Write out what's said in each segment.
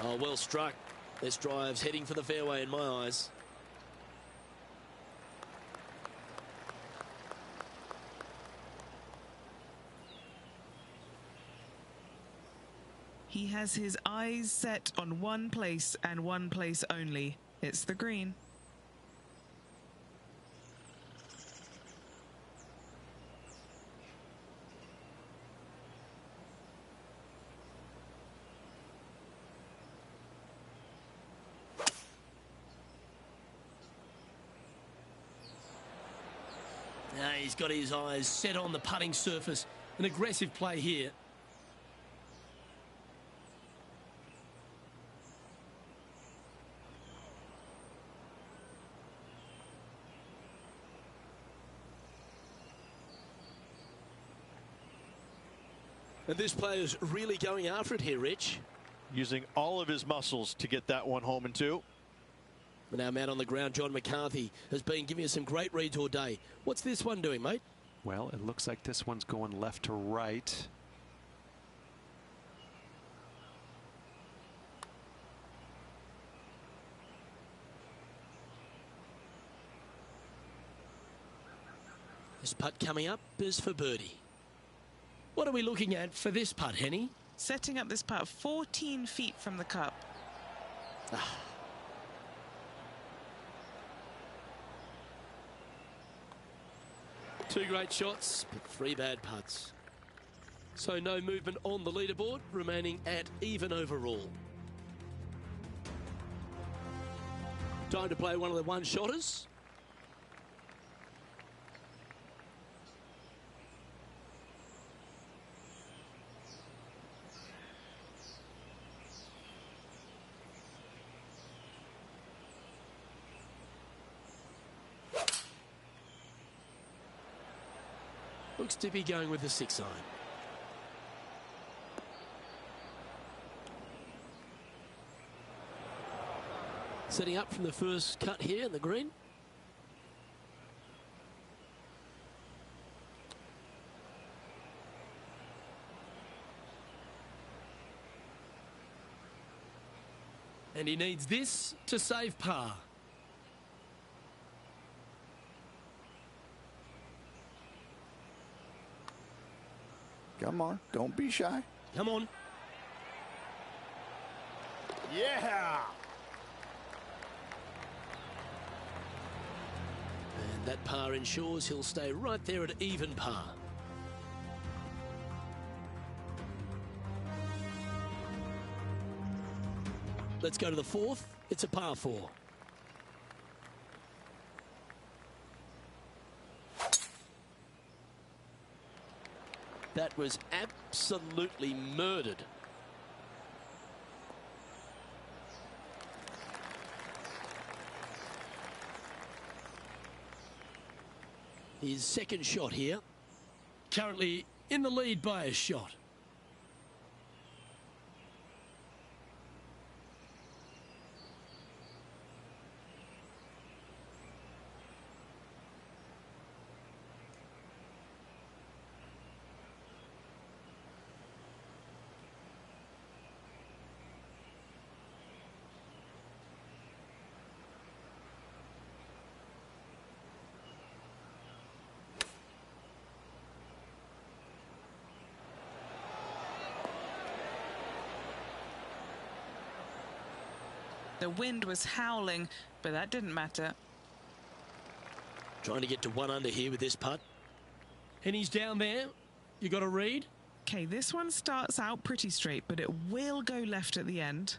Oh, well struck. This drive's heading for the fairway in my eyes. He has his eyes set on one place and one place only. It's the green. Now he's got his eyes set on the putting surface. An aggressive play here. And this player's really going after it here, Rich. Using all of his muscles to get that one home and two. And our man on the ground, John McCarthy, has been giving us some great reads all day. What's this one doing, mate? Well, it looks like this one's going left to right. This putt coming up is for birdie. What are we looking at for this putt, Henny? Setting up this putt 14 feet from the cup. Two great shots, but three bad putts. So no movement on the leaderboard, remaining at even overall. Time to play one of the one-shotters. Looks to be going with the 6-iron. Setting up from the first cut here in the green. And he needs this to save par. Come on, don't be shy. Come on. Yeah! And that par ensures he'll stay right there at even par. Let's go to the fourth. It's a par 4. That was absolutely murdered. His second shot here. Currently in the lead by a shot. The wind was howling, but that didn't matter. Trying to get to 1 under here with this putt. And he's down there. You got a read? Okay, this one starts out pretty straight, but it will go left at the end.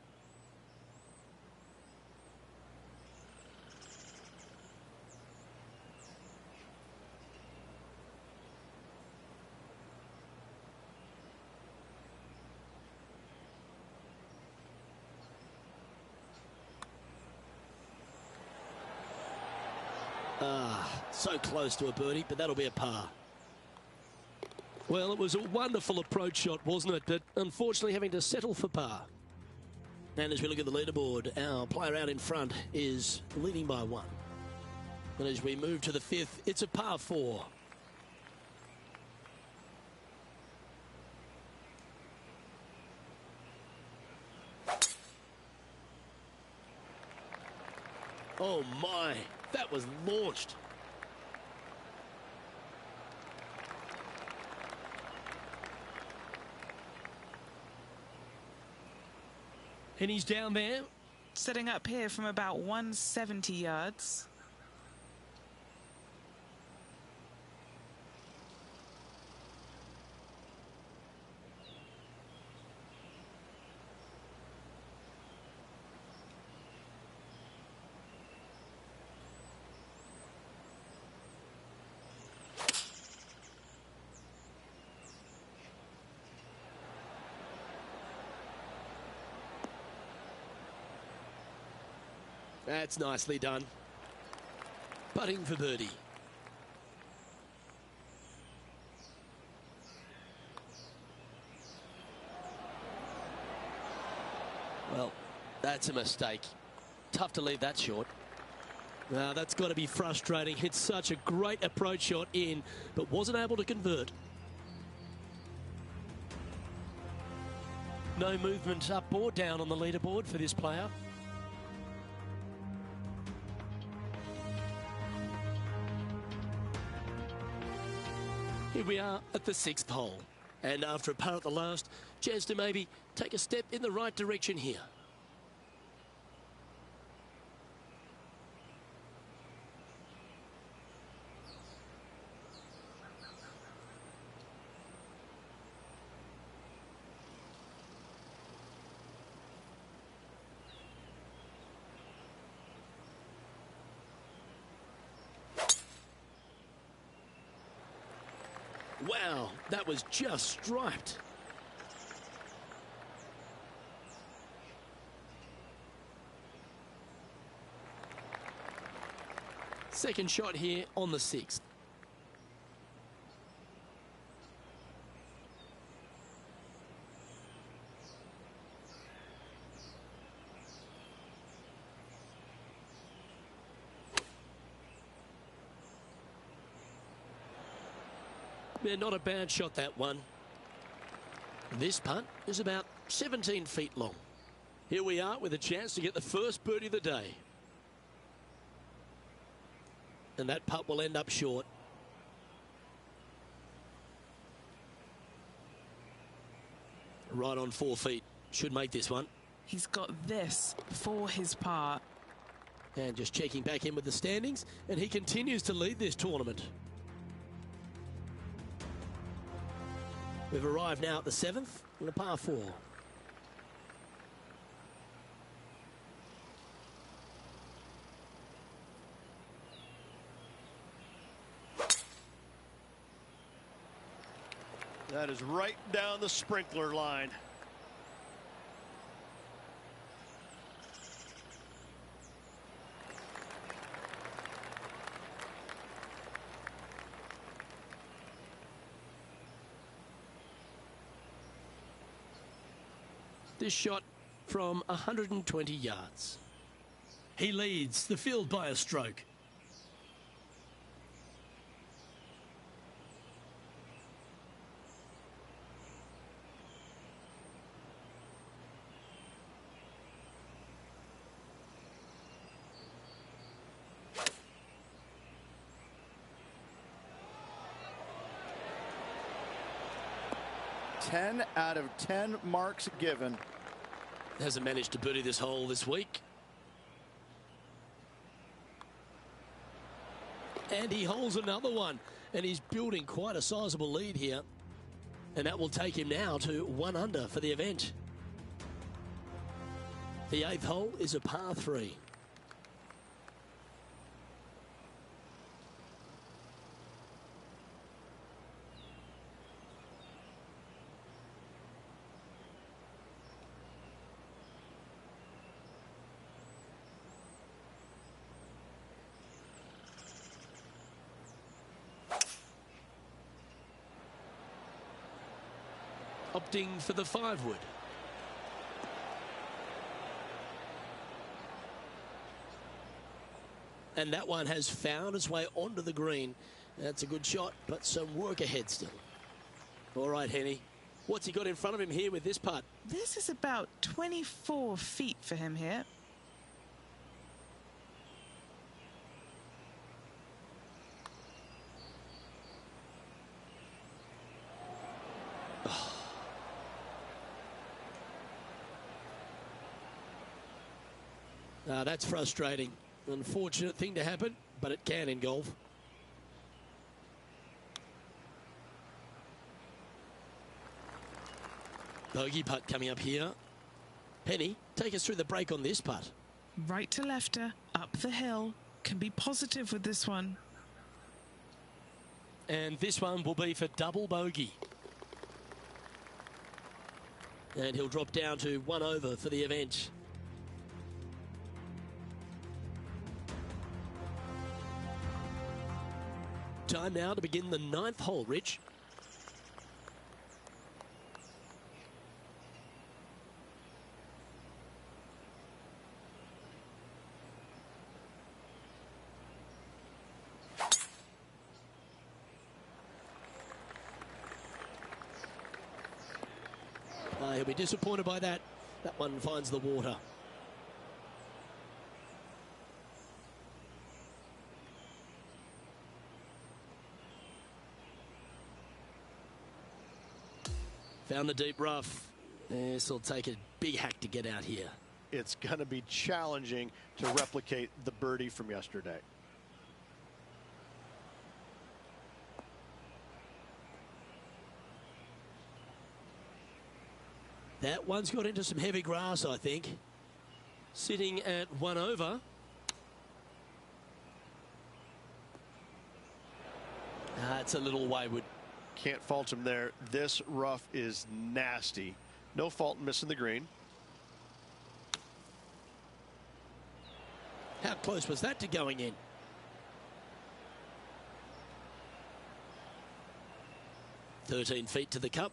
So close to a birdie, but that'll be a par. Well, it was a wonderful approach shot, wasn't it? But unfortunately having to settle for par. And as we look at the leaderboard, our player out in front is leading by 1. And as we move to the 5th, it's a par 4. Oh my, that was launched. And he's down there. Setting up here from about 170 yards. That's nicely done. Putting for birdie. Well, that's a mistake. Tough to leave that short. Now, that's got to be frustrating. Hit such a great approach shot in, but wasn't able to convert. No movement up or down on the leaderboard for this player. Here we are at the 6th hole. And after a par at the last, chance to maybe take a step in the right direction here. Wow, that was just striped. Second shot here on the 6th. Yeah, not a bad shot, that one. This putt is about 17 feet long. Here we are with a chance to get the first birdie of the day. And that putt will end up short. Right on 4 feet. Should make this one. He's got this for his par. And just checking back in with the standings. And he continues to lead this tournament. We've arrived now at the 7th and a par 4. That is right down the sprinkler line. This shot from 120 yards. He leads the field by a stroke. Ten out of 10 marks given. Hasn't managed to birdie this hole this week. And he holds another one. And he's building quite a sizable lead here. And that will take him now to 1 under for the event. The 8th hole is a par 3. Opting for the 5-wood. And that one has found its way onto the green. That's a good shot, but some work ahead still. All right, Henny. What's he got in front of him here with this putt? This is about 24 feet for him here. That's frustrating. Unfortunate thing to happen, but it can in golf. Bogey putt coming up here. Penny, take us through the break on this putt. Right to lefter, up the hill. Can be positive with this one. And this one will be for double bogey. And he'll drop down to 1 over for the event. Time now to begin the 9th hole, Rich. He'll be disappointed by that. That one finds the water. Found the deep rough. This will take a big hack to get out here. It's going to be challenging to replicate the birdie from yesterday. That one's got into some heavy grass, I think. Sitting at 1 over. It's a little wayward. Can't fault him there. This rough is nasty. No fault in missing the green. How close was that to going in? "13 feet to the cup.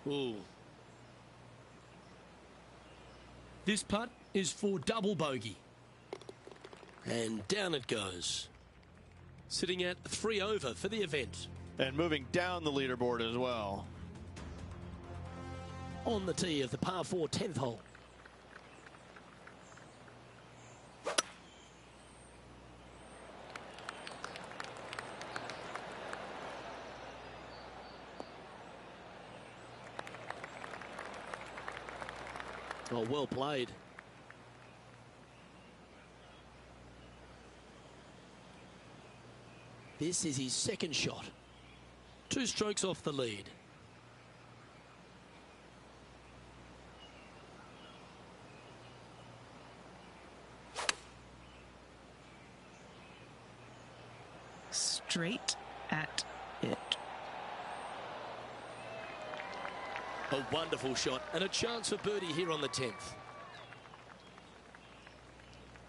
Ooh. This putt is for double bogey. And down it goes. Sitting at 3 over for the event. And moving down the leaderboard as well. On the tee of the par 4 10th hole. Oh, well played. This is his second shot. 2 strokes off the lead. Straight at it. A wonderful shot and a chance for birdie here on the 10th.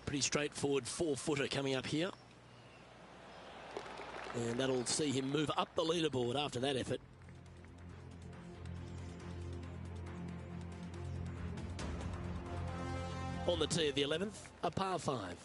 Pretty straightforward 4-footer coming up here. And that'll see him move up the leaderboard after that effort. On the tee of the 11th, a par 5.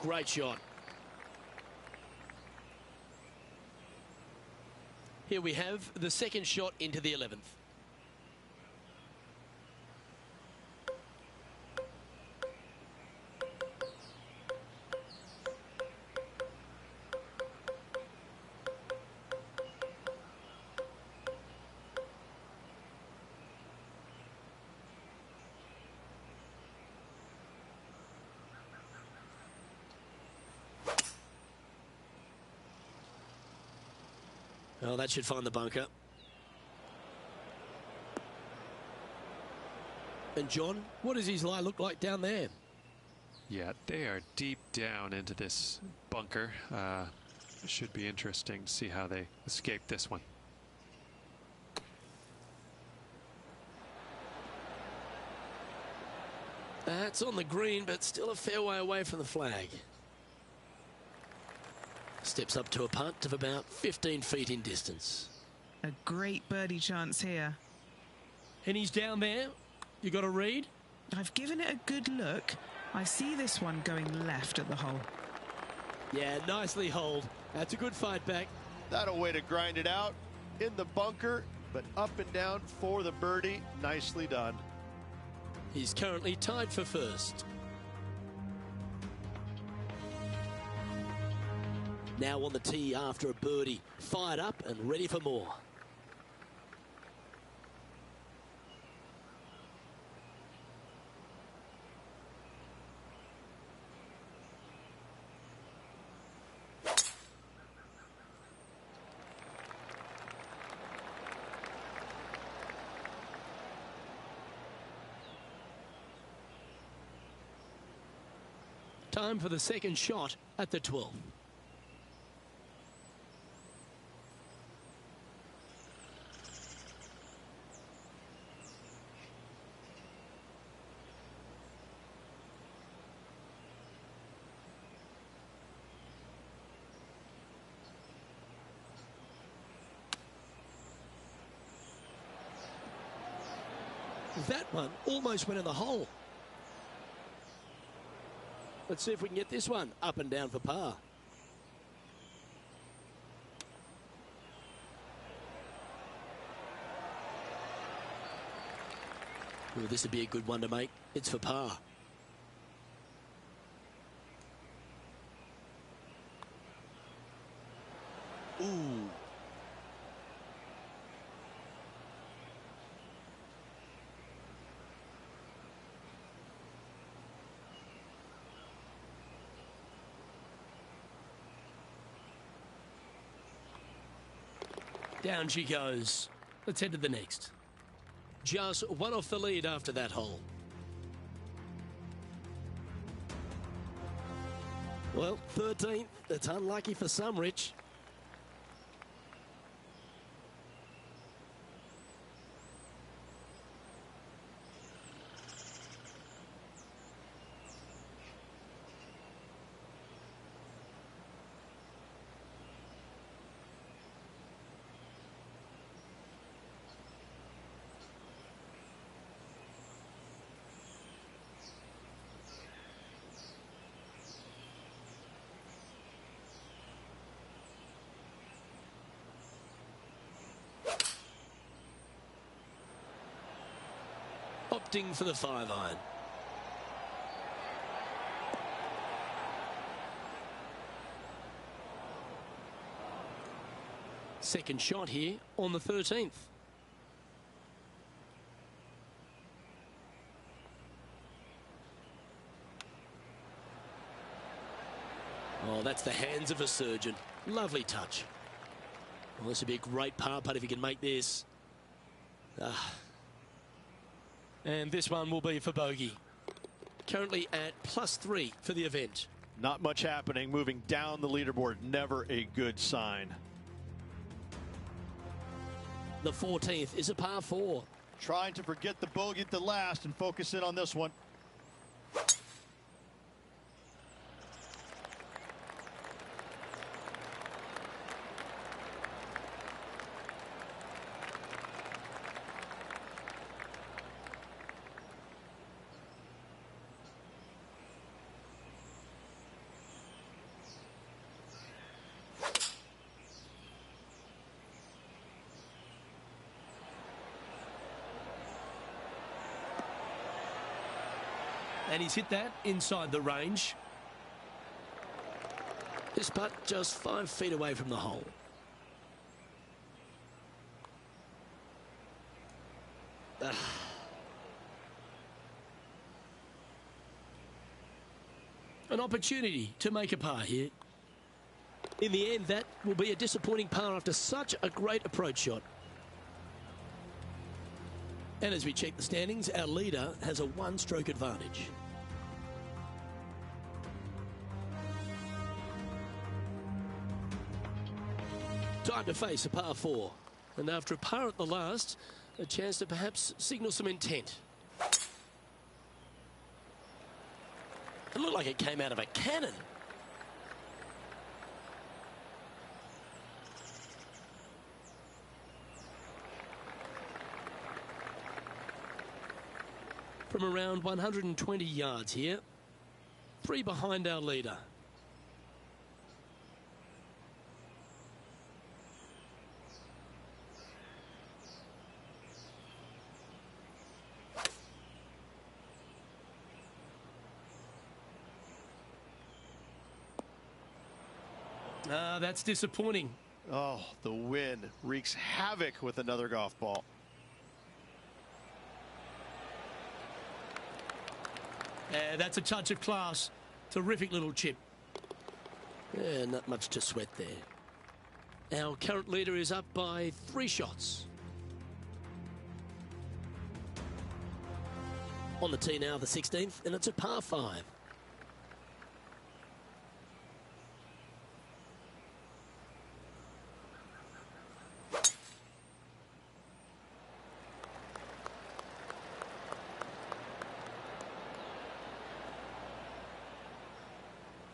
Great shot. Here we have the second shot into the 11th. Well, that should find the bunker. And John, what does his lie look like down there? Yeah, they are deep down into this bunker. It should be interesting to see how they escape this one. That's on the green, but still a fair way away from the flag. Steps up to a putt of about 15 feet in distance. A great birdie chance here. And he's down there. You got a read? I've given it a good look. I see this one going left at the hole. Yeah, nicely holed. That's a good fight back. That'll way to grind it out in the bunker, but up and down for the birdie. Nicely done. He's currently tied for first. Now on the tee after a birdie. Fired up and ready for more. Time for the second shot at the 12th. That one almost went in the hole. Let's see if we can get this one up and down for par. Ooh, this would be a good one to make. It's for par. Ooh. Down she goes. Let's head to the next. Just one off the lead after that hole. Well, 13th. That's unlucky for some, Rich. Opting for the 5-iron. Second shot here on the 13th. Oh, that's the hands of a surgeon. Lovely touch. Well, this would be a great par putt if he can make this. And this one will be for bogey. Currently at +3 for the event. Not much happening. Moving down the leaderboard. Never a good sign. The 14th is a par 4. Trying to forget the bogey at the last and focus in on this one. And he's hit that inside the range. This putt just 5 feet away from the hole. An opportunity to make a par here. In the end, that will be a disappointing par after such a great approach shot. And as we check the standings, our leader has a 1-stroke advantage. Time to face a par 4. And after a par at the last, a chance to perhaps signal some intent. It looked like it came out of a cannon. From around 120 yards here, 3 behind our leader. That's disappointing. Oh, the wind wreaks havoc with another golf ball. That's a touch of class. Terrific little chip. Yeah, not much to sweat there. Our current leader is up by 3 shots. On the tee now, the 16th, and it's a par 5.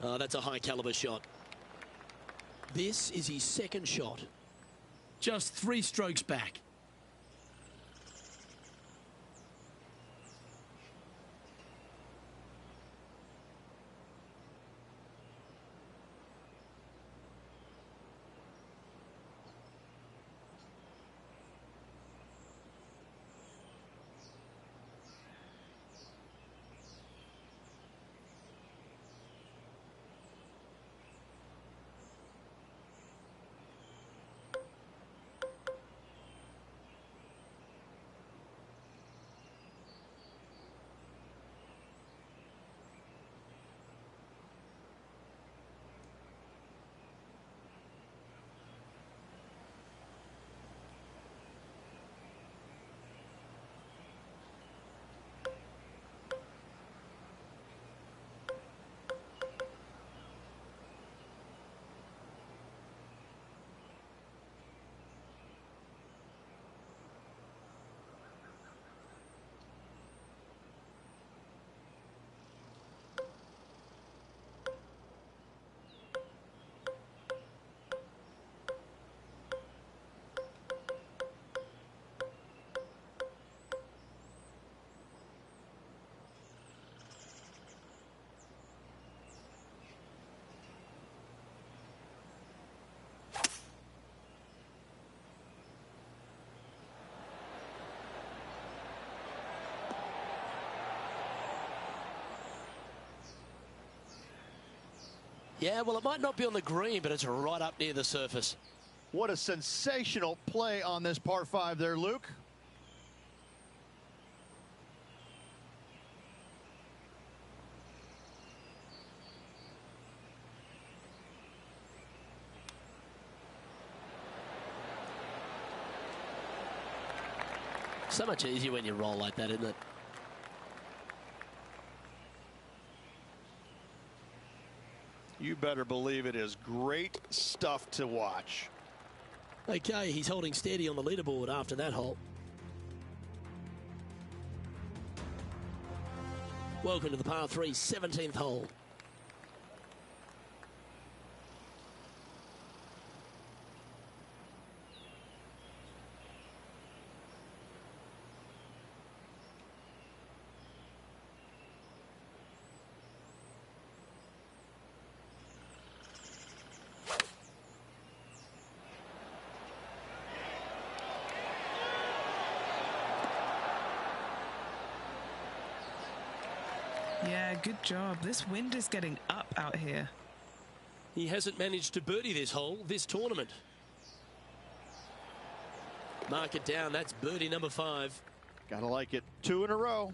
Oh, that's a high caliber shot. This is his 2nd shot. Just 3 strokes back. Yeah, well, it might not be on the green, but it's right up near the surface. What a sensational play on this par 5 there, Luke. So much easier when you roll like that, isn't it? You better believe it is great stuff to watch. Okay, he's holding steady on the leaderboard after that hole. Welcome to the par 3 17th hole. Yeah, good job. This wind is getting up out here. He hasn't managed to birdie this hole, this tournament. Mark it down, that's birdie number 5. Gotta like it. 2 in a row.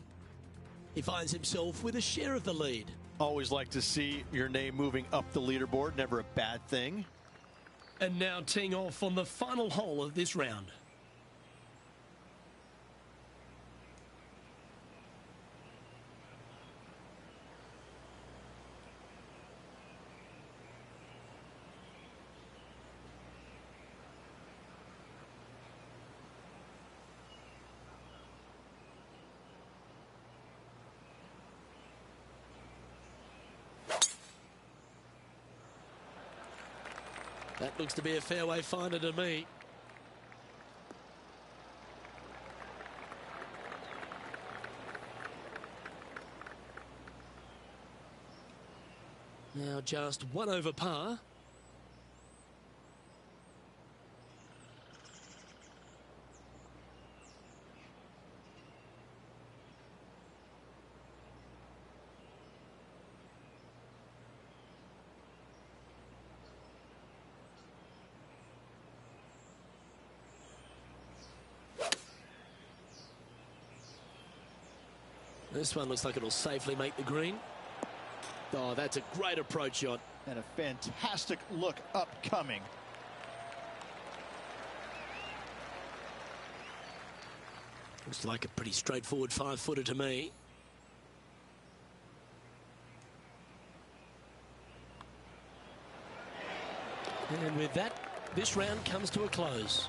He finds himself with a share of the lead. Always like to see your name moving up the leaderboard. Never a bad thing. And now teeing off on the final hole of this round. That looks to be a fairway finder to me. Now just 1 over par. This one looks like it'll safely make the green. Oh, that's a great approach shot. And a fantastic look upcoming. Looks like a pretty straightforward 5-footer to me. And with that, this round comes to a close.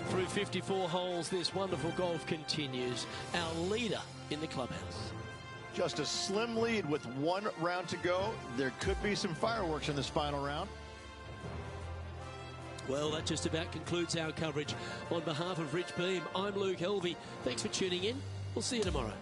Through 54 holes, this wonderful golf continues. Our leader in the clubhouse. Just a slim lead with 1 round to go. There could be some fireworks in this final round. Well, that just about concludes our coverage. On behalf of Rich Beem, I'm Luke Helvey. Thanks for tuning in. We'll see you tomorrow.